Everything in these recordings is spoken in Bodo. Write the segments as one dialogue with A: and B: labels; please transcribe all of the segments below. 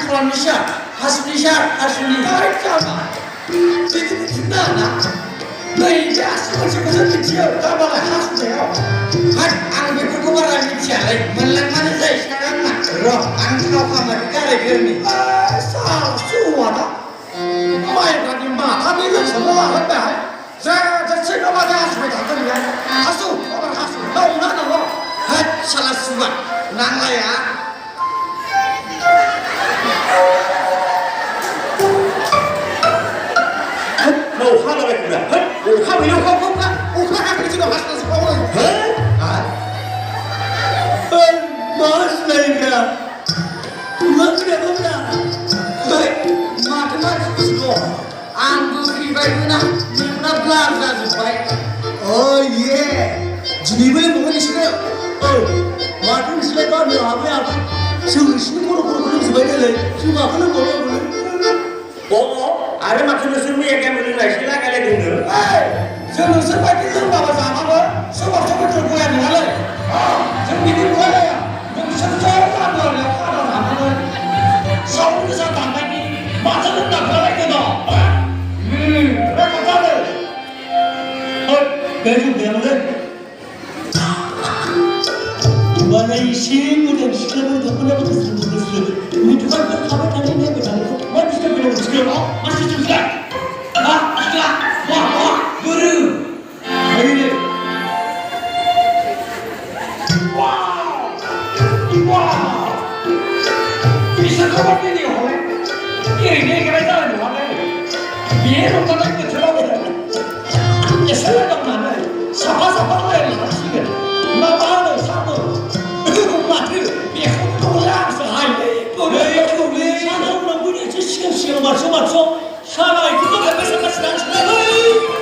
A: खालामनिसै हासुनि गाय जामा बिदि ना नै बे आसुखौसो मिथियो दामालाय हासुनायाव हाय आं बेफोरखौ बारा मिथियालै मोनलांबानो जायो साराना र' आं थाव खामानि गारायग्रोनि सासुवाना माइब्रानि माथानिल' सोला लागोनबाय जे नङादे हासुबाय थागोन बेहाय हासु दंना दङ हाय साला सुबा नांलाया
B: अखा हाबाय खुदा अखा हाबाय जोंनाव हासुनासो बावलायो
A: मा हासुनायब्रा मा खोनाबाब्रा माथो मानसिफोरसो दं आंबो फैबायबोना मेगना ब्लार जाजोब्बाय ये दिनैबो लोंबावबाय नोंसोरो माथो नोंसोरलाय गामियाव हाबै जों नोंसिनि खर'खौ लोंजोब्बाय नालाय जों माखौ लोंबावनांगौ
B: आरो माथो नोंसोर मैया गेम लोंनायसो लागायलायदोंनो
A: जों नोंसोर बायदि लोंबाबो जाबाबो सोरबा सोरबा गया नङालै जों बिदि नुवालाया नोंसोर ज' गामियाव खाना लानानै साउन्ड गोसा दामनायनि माथो लोंना खालायदों रेकर्ड जादों बे लोंनायावलै होमबालाय एसे मोजां सिख्लाफोर दख'नायाबो गोसो मेथ'खा बिबार खाबाय थानाय नायबाय थानायखौ मा डिस्टार्ब खालामो सिख्लायाव मा डिस्टार्ब सिख्ला सिख्ला बोरो ओरैनो बिसोरखौबा दिनैयावलाय ओरैनो एगारनाय जानाय नङालै बे रंजानाय बोथोराव एसे दंनानै साफा रायलायलांसिगोन मा होनो साबो माथो बेखौनो दंलै आंसो हायलै साना उनाव बोरैसो सिगां मारस' साना बेखौथ' बेसे नांसिगोन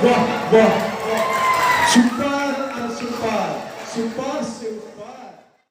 C: wah, sumpah